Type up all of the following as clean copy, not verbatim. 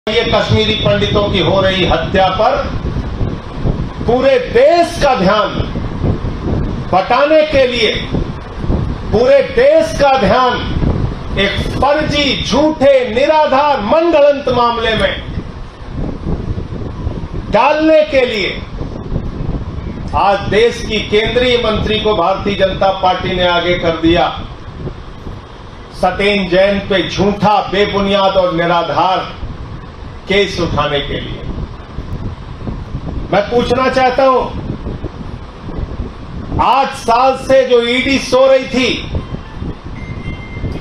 ये कश्मीरी पंडितों की हो रही हत्या पर पूरे देश का ध्यान बटाने के लिए पूरे देश का ध्यान एक फर्जी, झूठे, निराधार, मनगढ़ंत मामले में डालने के लिए आज देश की केंद्रीय मंत्री को भारतीय जनता पार्टी ने आगे कर दिया। सत्येंद्र जैन पे झूठा, बेबुनियाद और निराधार केस उठाने के लिए मैं पूछना चाहता हूं, 8 साल से जो ईडी सो रही थी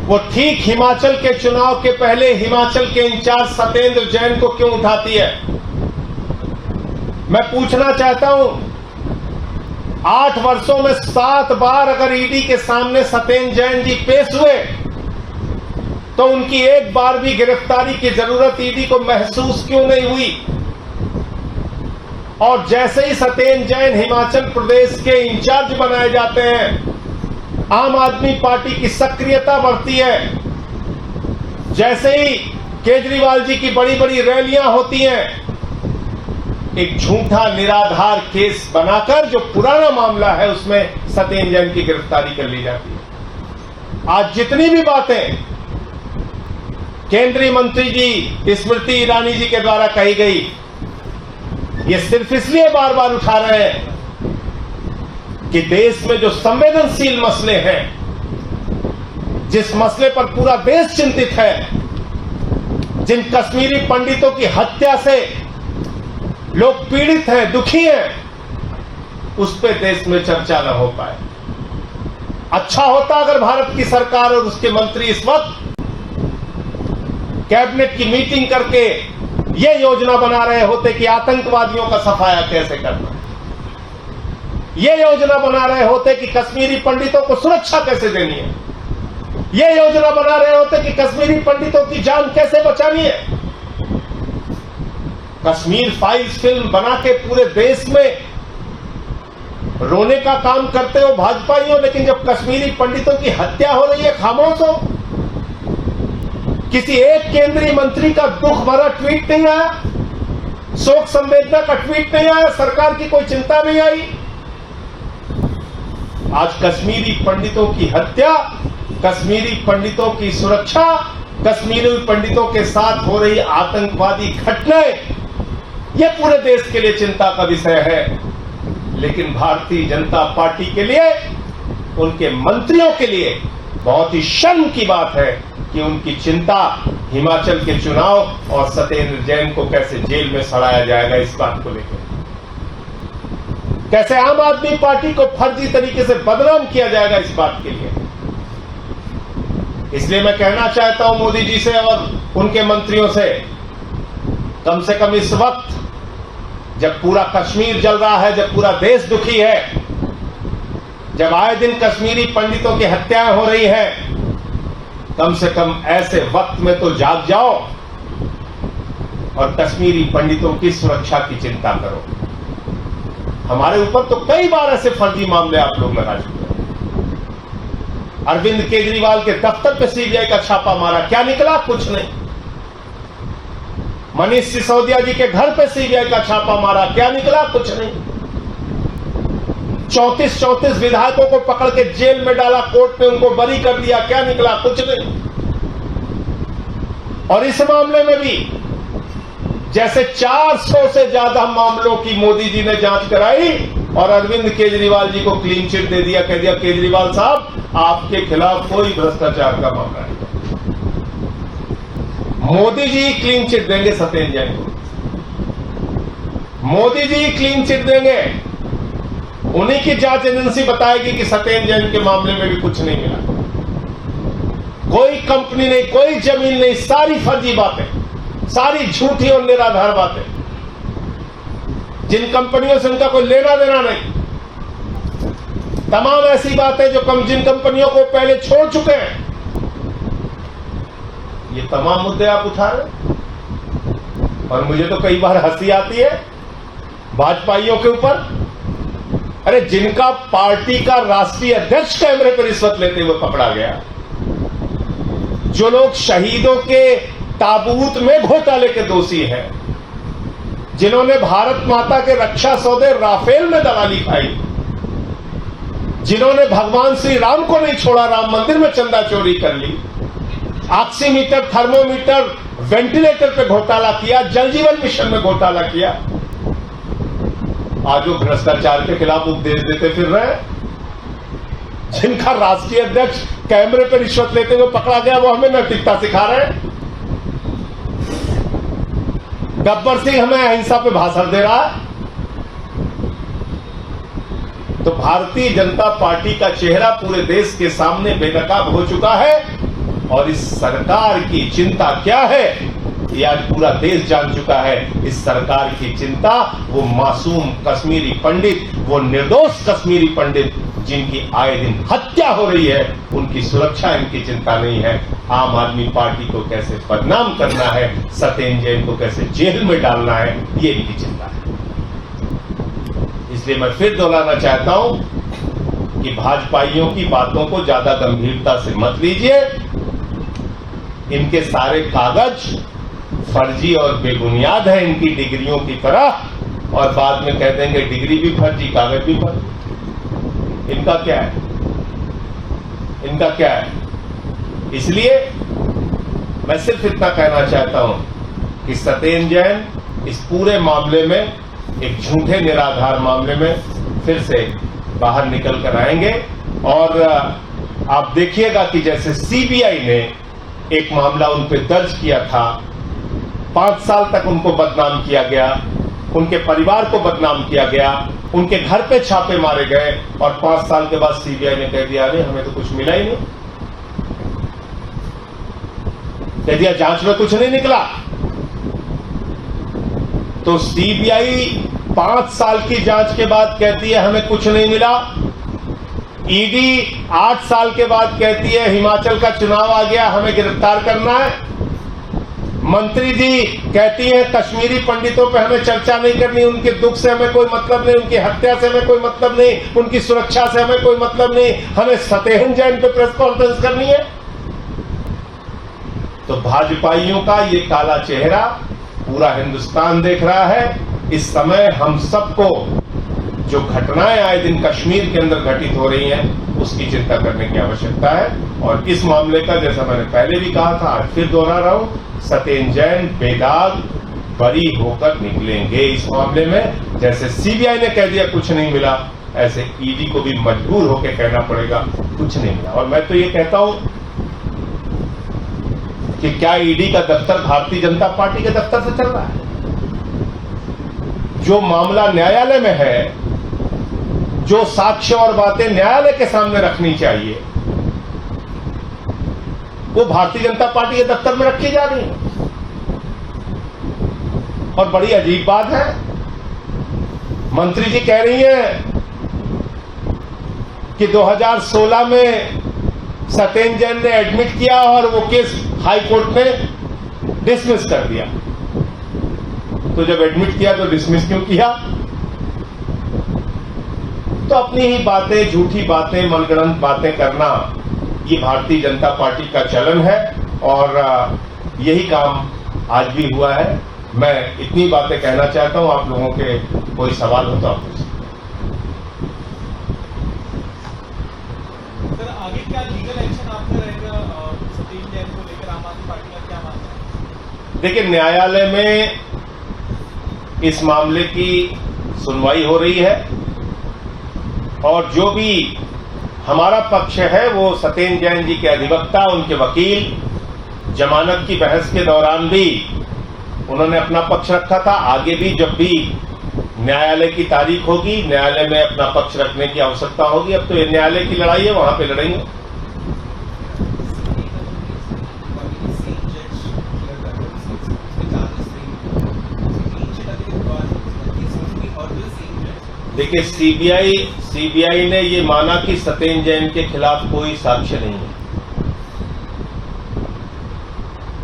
वो ठीक हिमाचल के चुनाव के पहले हिमाचल के इंचार्ज सत्येंद्र जैन को क्यों उठाती है? मैं पूछना चाहता हूं, 8 वर्षों में 7 बार अगर ईडी के सामने सत्येंद्र जैन जी पेश हुए तो उनकी एक बार भी गिरफ्तारी की जरूरत ईडी को महसूस क्यों नहीं हुई? और जैसे ही सत्येंद्र जैन हिमाचल प्रदेश के इंचार्ज बनाए जाते हैं, आम आदमी पार्टी की सक्रियता बढ़ती है। जैसे ही केजरीवाल जी की बड़ी बड़ी रैलियां होती हैं, एक झूठा, निराधार केस बनाकर जो पुराना मामला है उसमें सत्येंद्र जैन की गिरफ्तारी कर ली जाती है। आज जितनी भी बातें केंद्रीय मंत्री जी स्मृति ईरानी जी के द्वारा कही गई, ये सिर्फ इसलिए बार बार उठा रहे हैं कि देश में जो संवेदनशील मसले हैं, जिस मसले पर पूरा देश चिंतित है, जिन कश्मीरी पंडितों की हत्या से लोग पीड़ित हैं, दुखी हैं, उस पे देश में चर्चा न हो पाए। अच्छा होता अगर भारत की सरकार और उसके मंत्री इस वक्त कैबिनेट की मीटिंग करके यह योजना बना रहे होते कि आतंकवादियों का सफाया कैसे करना, यह योजना बना रहे होते कि कश्मीरी पंडितों को सुरक्षा कैसे देनी है, यह योजना बना रहे होते कि कश्मीरी पंडितों की जान कैसे बचानी है। कश्मीर फाइल्स फिल्म बना के पूरे देश में रोने का काम करते हो भाजपाइयों, लेकिन जब कश्मीरी पंडितों की हत्या हो रही है खामोश हो। किसी एक केंद्रीय मंत्री का दुख भरा ट्वीट नहीं आया, शोक संवेदना का ट्वीट नहीं आया, सरकार की कोई चिंता नहीं आई। आज कश्मीरी पंडितों की हत्या, कश्मीरी पंडितों की सुरक्षा, कश्मीरी पंडितों के साथ हो रही आतंकवादी घटनाएं, यह पूरे देश के लिए चिंता का विषय है। लेकिन भारतीय जनता पार्टी के लिए, उनके मंत्रियों के लिए बहुत ही शर्म की बात है कि उनकी चिंता हिमाचल के चुनाव और सत्येंद्र जैन को कैसे जेल में सड़ाया जाएगा इस बात को लेकर, कैसे आम आदमी पार्टी को फर्जी तरीके से बदनाम किया जाएगा इस बात के लिए। इसलिए मैं कहना चाहता हूं मोदी जी से और उनके मंत्रियों से, कम से कम इस वक्त जब पूरा कश्मीर जल रहा है, जब पूरा देश दुखी है, जब आए दिन कश्मीरी पंडितों की हत्याएं हो रही हैं, कम से कम ऐसे वक्त में तो जाग जाओ और कश्मीरी पंडितों की सुरक्षा की चिंता करो। हमारे ऊपर तो कई बार ऐसे फर्जी मामले आप लोग लगा चुके हैं। अरविंद केजरीवाल के दफ्तर पे सीबीआई का छापा मारा, क्या निकला? कुछ नहीं। मनीष सिसोदिया जी के घर पे सीबीआई का छापा मारा, क्या निकला? कुछ नहीं। 34 विधायकों को पकड़ के जेल में डाला, कोर्ट ने उनको बरी कर दिया, क्या निकला? कुछ नहीं। और इस मामले में भी जैसे 400 से ज्यादा मामलों की मोदी जी ने जांच कराई और अरविंद केजरीवाल जी को क्लीन चिट दे दिया, कह दिया केजरीवाल साहब आपके खिलाफ कोई भ्रष्टाचार का मामला नहीं। मोदी जी क्लीन चिट देंगे सत्येंद्र जैन को, मोदी जी क्लीन चिट देंगे। उन्हीं की जांच एजेंसी बताएगी कि सत्येंद्र जैन के मामले में भी कुछ नहीं मिला, कोई कंपनी नहीं, कोई जमीन नहीं, सारी फर्जी बातें, सारी झूठी और निराधार बातें, जिन कंपनियों से उनका कोई लेना देना नहीं, तमाम ऐसी बातें जो जिन कंपनियों को पहले छोड़ चुके हैं, ये तमाम मुद्दे आप उठा रहे। और मुझे तो कई बार हंसी आती है भाजपाइयों के ऊपर। अरे जिनका पार्टी का राष्ट्रीय अध्यक्ष कैमरे पर रिश्वत लेते हुए पकड़ा गया, जो लोग शहीदों के ताबूत में घोटाले के दोषी हैं, जिन्होंने भारत माता के रक्षा सौदे राफेल में दलाली खाई, जिन्होंने भगवान श्री राम को नहीं छोड़ा, राम मंदिर में चंदा चोरी कर ली, ऑक्सीमीटर, थर्मोमीटर, वेंटिलेटर पे घोटाला किया, जल जीवन मिशन में घोटाला किया। आज वो भ्रष्टाचार के खिलाफ उपदेश देते फिर रहे हैं। जिनका राष्ट्रीय अध्यक्ष कैमरे पर रिश्वत लेते हुए पकड़ा गया, वो हमें नैतिकता सिखा रहे हैं। गब्बर सिंह हमें अहिंसा पे भाषण दे रहा है। तो भारतीय जनता पार्टी का चेहरा पूरे देश के सामने बेनकाब हो चुका है, और इस सरकार की चिंता क्या है ये आज पूरा देश जान चुका है। इस सरकार की चिंता वो मासूम कश्मीरी पंडित, वो निर्दोष कश्मीरी पंडित जिनकी आए दिन हत्या हो रही है, उनकी सुरक्षा इनकी चिंता नहीं है। आम आदमी पार्टी को कैसे बदनाम करना है, सत्येंद्र जैन को कैसे जेल में डालना है, ये इनकी चिंता है। इसलिए मैं फिर दोहराना चाहता हूं कि भाजपाइयों की बातों को ज्यादा गंभीरता से मत लीजिए। इनके सारे कागज फर्जी और बेबुनियाद है, इनकी डिग्रियों की तरह, और बाद में कह देंगे डिग्री भी फर्जी, कागज भी फर्जी। इनका क्या है? इनका क्या है? इसलिए मैं सिर्फ इतना कहना चाहता हूं कि सत्येंद्र जैन इस पूरे मामले में, एक झूठे निराधार मामले में फिर से बाहर निकल कर आएंगे। और आप देखिएगा कि जैसे सीबीआई ने एक मामला उन पर दर्ज किया था, 5 साल तक उनको बदनाम किया गया, उनके परिवार को बदनाम किया गया, उनके घर पे छापे मारे गए, और 5 साल के बाद सीबीआई ने कह दिया अरे हमें तो कुछ मिला ही नहीं, कह दिया जांच में कुछ नहीं निकला। तो सीबीआई 5 साल की जांच के बाद कहती है हमें कुछ नहीं मिला। ईडी 8 साल के बाद कहती है हिमाचल का चुनाव आ गया, हमें गिरफ्तार करना है। मंत्री जी कहती हैं कश्मीरी पंडितों पे हमें चर्चा नहीं करनी, उनके दुख से हमें कोई मतलब नहीं, उनकी हत्या से हमें कोई मतलब नहीं, उनकी सुरक्षा से हमें कोई मतलब नहीं, हमें सत्येंद्र जैन पे प्रेस कॉन्फ्रेंस करनी है। तो भाजपाइयों का ये काला चेहरा पूरा हिंदुस्तान देख रहा है। इस समय हम सबको जो घटनाएं आए दिन कश्मीर के अंदर घटित हो रही हैं, उसकी चिंता करने की आवश्यकता है। और इस मामले का, जैसा मैंने पहले भी कहा था, आज फिर दोहरा रहा हूं, सत्येंद्र जैन बेदाग बरी होकर निकलेंगे इस मामले में। जैसे सीबीआई ने कह दिया कुछ नहीं मिला, ऐसे ईडी को भी मजबूर होकर कहना पड़ेगा कुछ नहीं मिला। और मैं तो ये कहता हूं कि क्या ईडी का दफ्तर भारतीय जनता पार्टी के दफ्तर से चल रहा है? जो मामला न्यायालय में है, जो साक्ष्य और बातें न्यायालय के सामने रखनी चाहिए, वो भारतीय जनता पार्टी के दफ्तर में रखी जा रही है। और बड़ी अजीब बात है, मंत्री जी कह रही हैं कि 2016 में सत्येंद्र जैन ने एडमिट किया और वो केस हाई कोर्ट ने डिसमिस कर दिया। तो जब एडमिट किया तो डिसमिस क्यों किया? तो अपनी ही बातें, झूठी बातें, मनगढ़ंत बातें करना, ये भारतीय जनता पार्टी का चलन है, और यही काम आज भी हुआ है। मैं इतनी बातें कहना चाहता हूं। आप लोगों के कोई सवाल हो तो आप पूछिए। सर, आगे क्या लीगल एक्शन आपका रहेगा सत्येंद्र जैन को लेकर? आम आदमी पार्टी का क्या मानना है? देखिए, न्यायालय में इस मामले की सुनवाई हो रही है, और जो भी हमारा पक्ष है वो सत्येंद्र जैन जी के अधिवक्ता, उनके वकील, जमानत की बहस के दौरान भी उन्होंने अपना पक्ष रखा था। आगे भी जब भी न्यायालय की तारीख होगी, न्यायालय में अपना पक्ष रखने की आवश्यकता होगी। अब तो ये न्यायालय की लड़ाई है, वहां पे लड़ेंगे। देखिए, सीबीआई ने ये माना कि सत्येंद्र जैन के खिलाफ कोई साक्ष्य नहीं है।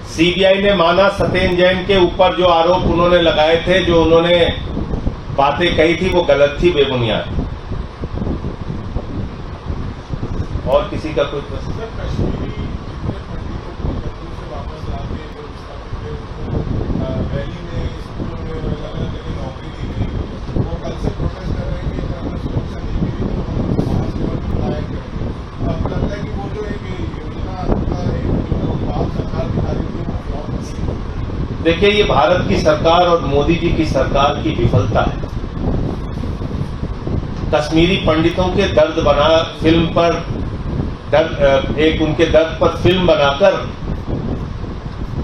सीबीआई ने माना सत्येंद्र जैन के ऊपर जो आरोप उन्होंने लगाए थे, जो उन्होंने बातें कही थी, वो गलत थी, बेबुनियाद। और किसी का कोई प्रश्न? देखिए, ये भारत की सरकार और मोदी जी की सरकार की विफलता है। कश्मीरी पंडितों के दर्द बना फिल्म पर एक उनके दर्द पर फिल्म बनाकर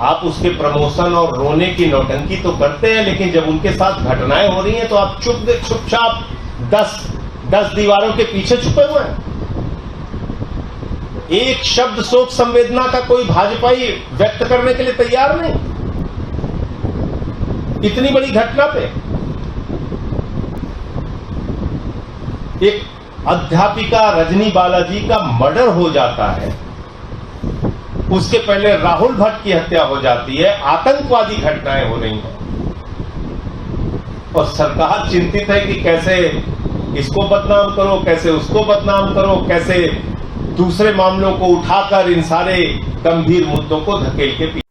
आप उसके प्रमोशन और रोने की नौटंकी तो करते हैं, लेकिन जब उनके साथ घटनाएं हो रही हैं तो आप चुपचाप 10 दीवारों के पीछे छुपे हुए हैं। एक शब्द शोक संवेदना का कोई भाजपाई व्यक्त करने के लिए तैयार नहीं। इतनी बड़ी घटना पे एक अध्यापिका रजनी बालाजी का मर्डर हो जाता है, उसके पहले राहुल भट्ट की हत्या हो जाती है, आतंकवादी घटनाएं हो रही हैं और सरकार चिंतित है कि कैसे इसको बदनाम करो, कैसे उसको बदनाम करो, कैसे दूसरे मामलों को उठाकर इन सारे गंभीर मुद्दों को धकेल के